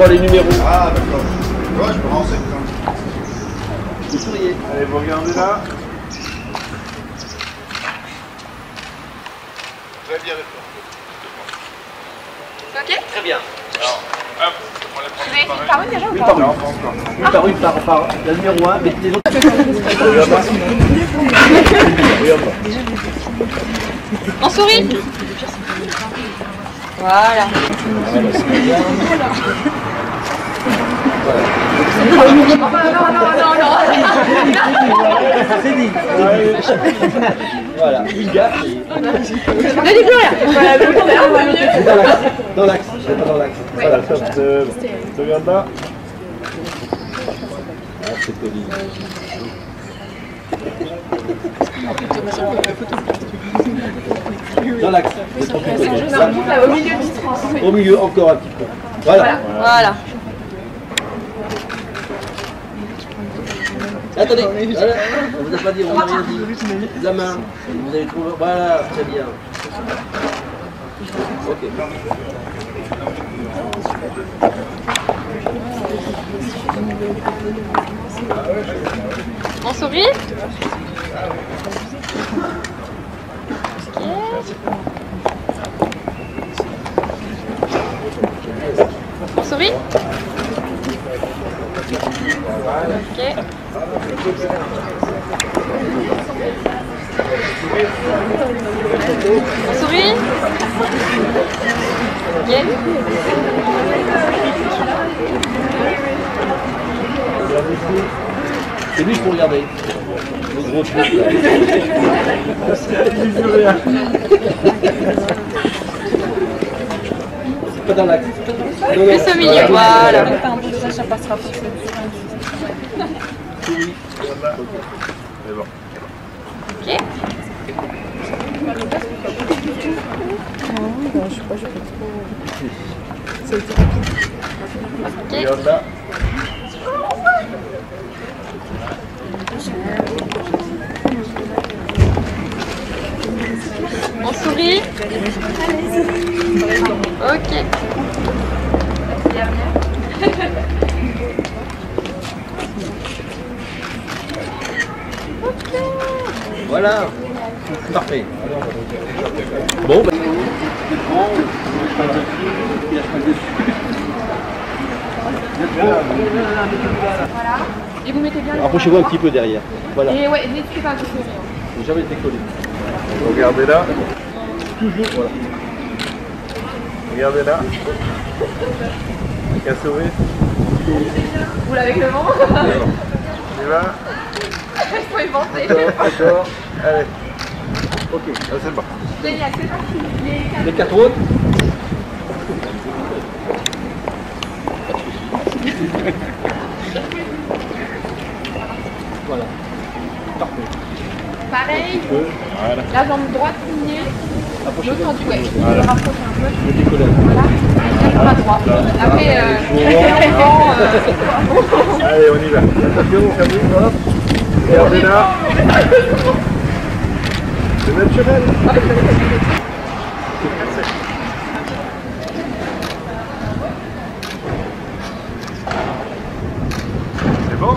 vois les numéros. Ah, d'accord. Ouais, je me renseigne quand même. Vous souriez. Allez, vous regardez là. Très bien. C'est ok? Très bien. Alors, hop, on les prend Vous avez fait pareil. par une déjà ou Une pas? par une. Non, pas encore. Une par une, par la numéro 1, mais les autres. On sourit? Voilà. Non. C'est dit. Voilà, une gaffe. N'allez plus rien. Voilà, Dans l'axe. C'est pas dans l'axe. Voilà, ça, tu regardes là. Ah, c'est poli. Dans l'axe. Au milieu du trans. Au milieu, encore un petit peu. Voilà. Voilà. Attendez, voilà. On vous a pas dit, on n'a rien dit. La main. Vous avez trouvé. Voilà, très bien. Ok. On sourit? Ok. On sourit? Ok. On sourit? Ok. C'est lui qu'il faut regarder. Le gros truc là. C'est pas dans l'axe. Plus au milieu, voilà. C'est bon. Ok. Ok. Regarde là. On sourit. Ok. Voilà. Parfait. Bon, ben. Voilà. Et vous mettez bien le Approchez-vous un petit peu derrière. Voilà. Et ouais, n'hésitez pas à vous sourire. J'ai jamais été collé. Regardez là. Toujours, voilà. Regardez là. Qu'à sourire. Vous l'avez avec le vent? On y va. Il faut inventer. D'accord. Allez. Ok, là, c'est bon. Génial, c'est parti. Les quatre autres. Voilà. Parfait. Pareil. Voilà. La jambe droite lignée. L'autre en doué. Je Voilà. me rapproche un peu. Le décollage. Voilà. La jambe à droite. Après, Allez, on y va. Attention, fermez. Hop. Regardez là. C'est naturel. C'est bon?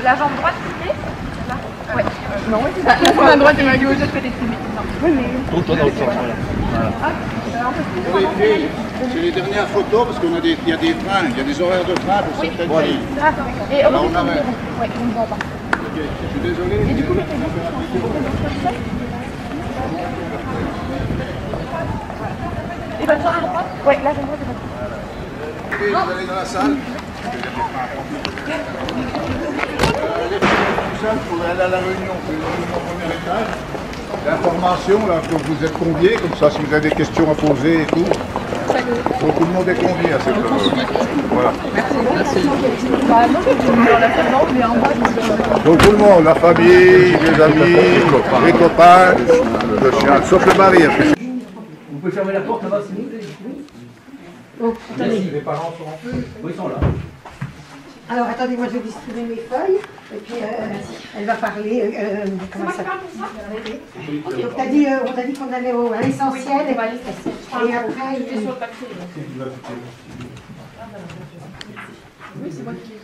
la jambe droite pliée. Là. Ouais. Non, oui, c'est ça. La jambe à droite et ma gauche, je fais des trucs. Oui, mais. Tourne-toi dans le sens, voilà. C'est les dernières photos parce qu'il y a des trains, il y a des horaires de train pour certaines villes. D'accord. Et Alors on arrête. Oui, on ne voit pas. Ok, je suis désolé. Et du coup, mettez bien sur ça. Et bien, sur la droite. Oui, la jambe droite et la droite. Ok, vous allez dans la salle. Tout ça, pour aller à la réunion, c'est une réunion au premier étage. L'information, là, que vous êtes conviés, comme ça, si vous avez des questions à poser et tout. Donc tout le monde est convié à cette voilà. Donc tout le monde, la famille, les amis, les copains, le chien, sauf le mari. Vous pouvez fermer la porte là-bas, s'il vous plaît. Oh, merci. Les parents sont en feu. Oui, ils sont là. Alors attendez, moi je vais distribuer mes feuilles et puis elle va parler. Comment ça parle pour ça? Donc on t'a dit qu'on allait à l'essentiel et après il est sur le papier. Oui, c'est moi qui.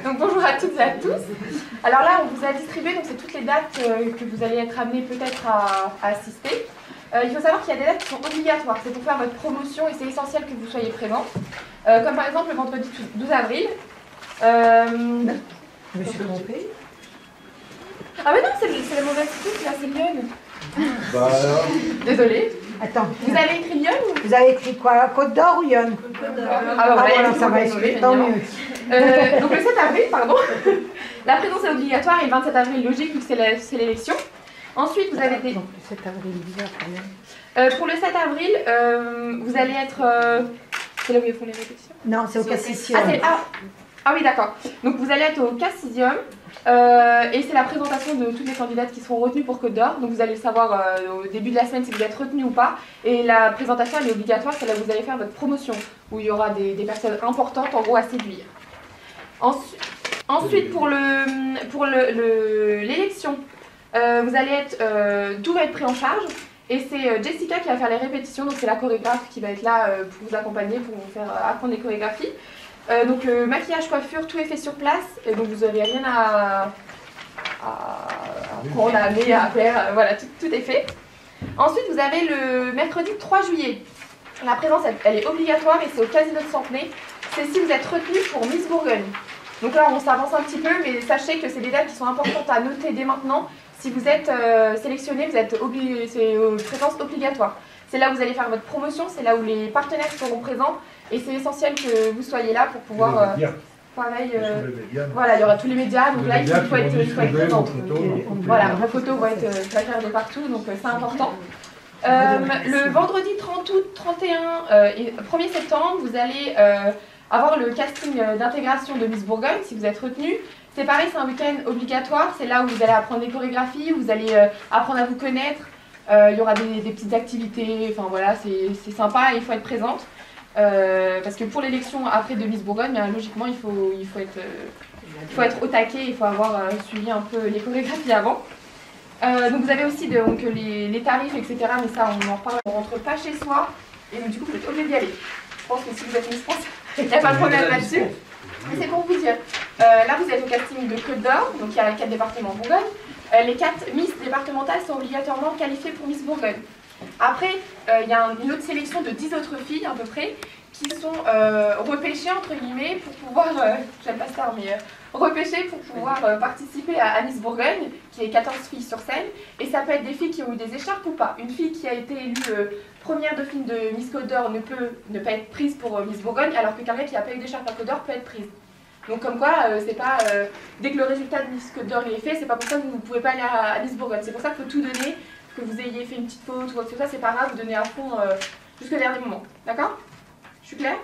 Donc bonjour à toutes et à tous. Alors là, on vous a distribué, donc c'est toutes les dates que vous allez être amenés peut-être à assister. Il faut savoir qu'il y a des dates qui sont obligatoires, c'est pour faire votre promotion et c'est essentiel que vous soyez présents. Comme par exemple le vendredi 12 avril. Je me suis trompée. Ah mais non, c'est la mauvaise truc, là, c'est Lyon. Bah alors. Désolée. Attends. Vous avez écrit Lyon ou... Vous avez écrit quoi? Côte d'Or ou Lyon? Ah voilà, ça va être tant mieux. Donc le 7 avril, pardon, la présence est obligatoire et le 27 avril, logique, vu que c'est l'élection. Ensuite, vous avez des... Donc, le 7 avril, bizarre quand même. pour le 7 avril, vous allez être... c'est là où ils font les répétitions? Non, c'est au Cassisium. Ah oui, d'accord. Donc vous allez être au Cassisium et c'est la présentation de toutes les candidates qui seront retenues pour Côte d'Or. Donc vous allez le savoir au début de la semaine si vous êtes retenus ou pas. Et la présentation, elle est obligatoire, c'est là où vous allez faire votre promotion, où il y aura des personnes importantes, en gros, à séduire. Ensuite, pour l'élection, vous allez être, tout va être pris en charge. Et c'est Jessica qui va faire les répétitions, donc c'est la chorégraphe qui va être là pour vous accompagner, pour vous faire apprendre les chorégraphies. Donc maquillage, coiffure, tout est fait sur place, et donc vous n'avez rien à prendre, à amener, à faire, voilà, tout est fait. Ensuite, vous avez le mercredi 3 juillet. La présence, elle est obligatoire et c'est au Casino de Centenay. C'est si vous êtes retenu pour Miss Bourgogne. Donc là, on s'avance un petit peu, mais sachez que c'est des dates qui sont importantes à noter dès maintenant. Si vous êtes sélectionné, vous êtes c'est présence obligatoire. C'est là où vous allez faire votre promotion, c'est là où les partenaires seront présents. Et c'est essentiel que vous soyez là pour pouvoir... pareil, voilà, il y aura tous les médias, donc là il faut être présent. Voilà, vos photos vont être placardées partout, donc c'est important. Le vendredi 30 août, 31 et 1er septembre, vous allez avoir le casting d'intégration de Miss Bourgogne, si vous êtes retenu. C'est pareil, c'est un week-end obligatoire, c'est là où vous allez apprendre des chorégraphies, vous allez apprendre à vous connaître, il y aura des petites activités, enfin voilà, c'est sympa et il faut être présente. Parce que pour l'élection après de Miss Bourgogne, logiquement il faut être au taquet, il faut avoir suivi un peu les chorégraphies avant. Donc vous avez aussi les tarifs, etc. Mais ça on en reparle, on ne rentre pas chez soi et du coup vous êtes obligé d'y aller. Je pense que si vous êtes Miss France, il n'y a pas de problème là-dessus. Mais c'est pour vous dire, là vous êtes au casting de Côte d'Or, donc il y a 4 départements Bourgogne. Les 4 Miss départementales sont obligatoirement qualifiées pour Miss Bourgogne. Après, il y a une autre sélection de 10 autres filles à peu près qui sont repêchées entre guillemets pour pouvoir, j'aime pas ça, mais repêchées pour pouvoir participer à Miss Bourgogne, qui est 14 filles sur scène. Et ça peut être des filles qui ont eu des écharpes ou pas. Une fille qui a été élue première dauphine de Miss Côte d'Or ne peut ne pas être prise pour Miss Bourgogne, alors que quelqu'un qui n'a pas eu d'écharpe à Côte d'Or peut être prise. Donc comme quoi, c'est pas dès que le résultat de Miss Côte d'Or est fait, c'est pas pour ça que vous ne pouvez pas aller à Miss Bourgogne. C'est pour ça qu'il faut tout donner. Que vous ayez fait une petite faute ou quoi que ce soit, c'est pas grave, vous donnez à fond jusqu'au dernier moment. D'accord? Je suis claire?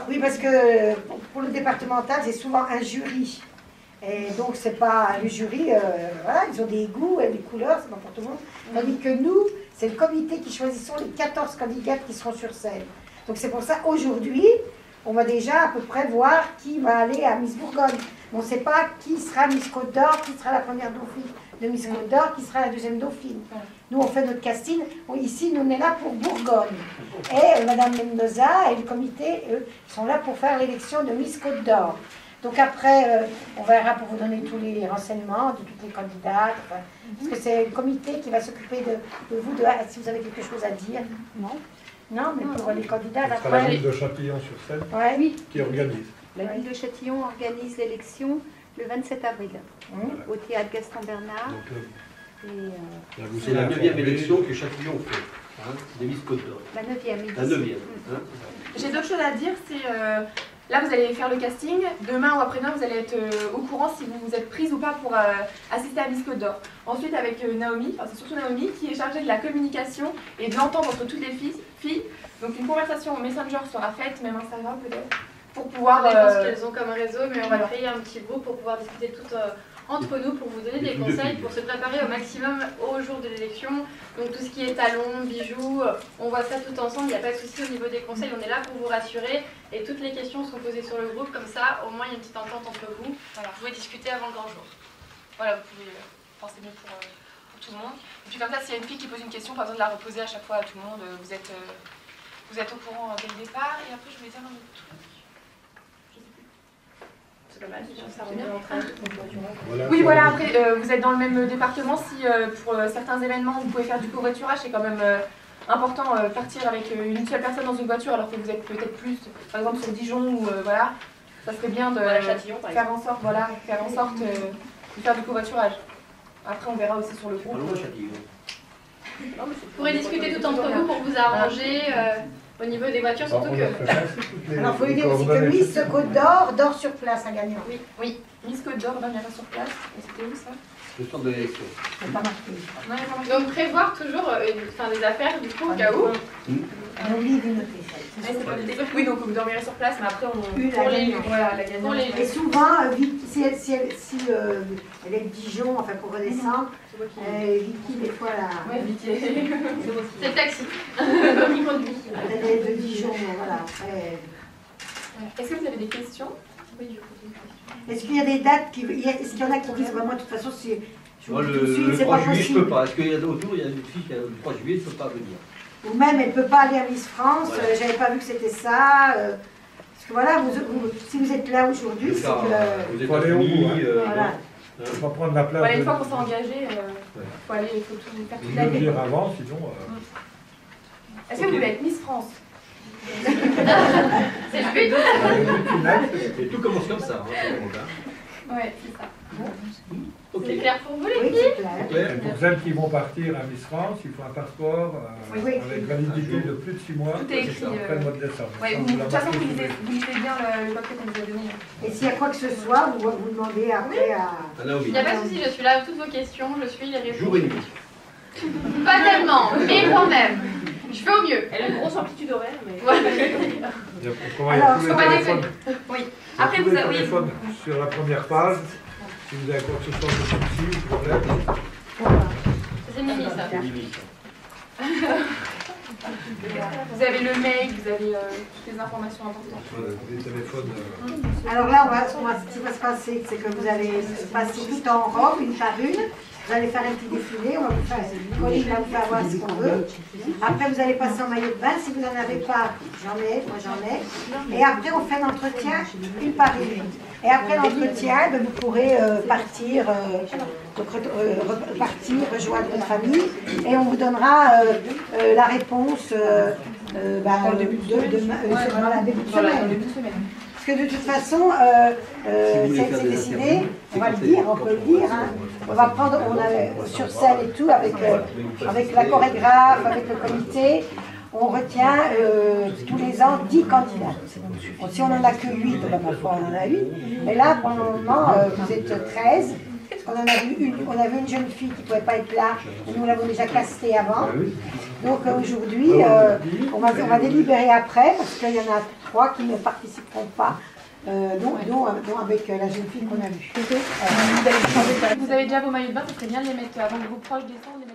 Oui, parce que pour le départemental, c'est souvent un jury. Et donc, c'est pas le jury, voilà, ils ont des goûts et des couleurs, c'est pas pour tout le monde. Tandis que nous, c'est le comité qui choisissons les 14 candidates qui seront sur scène. Donc, c'est pour ça, aujourd'hui, on va déjà à peu près voir qui va aller à Miss Bourgogne. On ne sait pas qui sera Miss Côte d'Or, qui sera la première dauphine de Miss Côte d'Or, qui sera la deuxième dauphine. Nous, on fait notre casting. Ici, nous, on est là pour Bourgogne. Et Madame Mendoza et le comité, eux, sont là pour faire l'élection de Miss Côte d'Or. Donc après, on verra pour vous donner tous les renseignements de toutes les candidates. Enfin, parce que c'est le comité qui va s'occuper de vous, si vous avez quelque chose à dire. Non. Non, mais pour les candidats, ce sera la ville de Châtillon sur scène qui organise. La ville de Châtillon organise l'élection le 27 avril au théâtre Gaston Bernard. C'est la 9e élection que Châtillon fait, des Miss Côte d'Or. La 9e. La 9e. J'ai d'autres choses à dire, c'est là vous allez faire le casting, demain ou après-demain vous allez être au courant si vous êtes prise ou pas pour assister à Miss Côte d'Or. Ensuite avec Naomi, enfin c'est surtout Naomi qui est chargée de la communication et de l'entente entre toutes les filles. Donc une conversation Messenger sera faite, même Instagram peut-être. pour pouvoir... Ça dépend ce qu'elles ont comme réseau, mais on va créer un petit groupe pour pouvoir discuter tout entre nous, pour vous donner des conseils, pour se préparer au maximum au jour de l'élection. Donc tout ce qui est talons, bijoux, on voit ça tout ensemble, il n'y a pas de souci au niveau des conseils, on est là pour vous rassurer. Et toutes les questions sont posées sur le groupe, comme ça, au moins il y a une petite entente entre vous. Voilà, vous pouvez discuter avant le grand jour. Voilà, vous pouvez penser mieux pour tout le monde. Et puis comme ça, s'il y a une fille qui pose une question, pas besoin de la reposer à chaque fois à tout le monde. Vous êtes au courant dès le départ. Et après, je voulais dire un autre truc. C'est pas mal, ça revient en train. Oui, voilà, après, vous êtes dans le même département. Si pour certains événements, vous pouvez faire du covoiturage, c'est quand même important partir avec une seule personne dans une voiture alors que vous êtes peut-être plus, par exemple sur Dijon ou voilà, ça serait bien de faire en sorte, de faire du covoiturage. Après, on verra aussi sur le groupe. Vous pourrez discuter tout entre vous pour vous arranger au niveau des voitures, surtout que... Alors, il faut lui dire aussi que Miss Côte d'Or dort sur place à gagnant. Oui, oui. Miss Côte d'Or dormira sur place. Et c'était où ça? Le centre de l'élection. C'est pas marqué. Donc prévoir toujours des affaires du coup au cas où. On oublie de noter ça. Oui, donc vous dormirez sur place, mais après on la gagnante. Et souvent, si elle est de Dijon, enfin pour redescendre, Vicky des fois là. Oui, Vicky. C'est le taxi. Elle est de Dijon, voilà. Est-ce que vous avez des questions? Oui, est-ce qu'il y a des dates est-ce qu'il y en a qui disent vraiment de toute façon si moi, le 3 juillet, je ne peux pas. Est-ce qu'il y a autour, il y a une fille qui a le 3 juillet, je ne peux pas venir. Ou même elle ne peut pas aller à Miss France, voilà. J'avais pas vu que c'était ça. Parce que voilà, si vous êtes là aujourd'hui, c'est que... Vous êtes aller au bout, voilà. Il ne faut pas prendre la place. Voilà, une fois qu'on s'est engagé, il faut tout faire toute la vie. Dire avant, sinon... Est-ce que vous voulez être Miss France? C'est le but. Et tout commence comme ça. Ouais, c'est ça. Okay. C'est clair pour vous les filles? filles? C'est clair. Et pour celles qui vont partir à Miss France, il faut un passeport avec validité de plus de 6 mois. Tout est écrit. Après le mois de décembre. Ouais, de toute façon, vous lisez bien le papier qu'on vous a donné. Et s'il y a quoi que ce soit, vous demandez après à... Il n'y a pas de souci, je suis là à toutes vos questions, je suis les réponses. Jour et nuit. Pas tellement, mais quand même. Je fais au mieux. Elle a une grosse amplitude horaire, mais... Alors, faut pas déconner. Oui. Après, vous avez... téléphone sur la première page. Si vous avez quoi que ce soit de soucis ou problème. C'est Mimi, ça. Vous avez le mail, vous avez toutes les informations importantes. Les téléphones. Alors là, ce qui va se passer, c'est que vous allez passer tout en robe, une par une. Vous allez faire un petit défilé, on va vous faire Colline va vous faire voir ce qu'on veut. Après, vous allez passer en maillot de bain. Si vous n'en avez pas, j'en ai, moi j'en ai. Et après, on fait l'entretien une par une. Et après l'entretien, vous pourrez partir, rejoindre votre famille. Et on vous donnera la réponse dans le début de semaine. Parce que de toute façon, c'est décidé, on va le dire, on peut le dire, hein. On va prendre, sur scène et tout, avec la chorégraphe, avec le comité, on retient tous les ans 10 candidats. Bon, si on n'en a que 8, ben, ma foi, on en a 8. Mais là, pour le moment, vous êtes 13. On en a vu une jeune fille qui ne pouvait pas être là, nous l'avons déjà castée avant. Donc aujourd'hui, on va délibérer après, parce qu'il y en a 3 qui ne participeront pas, dont avec la jeune fille qu'on a vue. Vous avez déjà vos maillots de bain, ça serait bien de les mettre avant que vos proches descendent.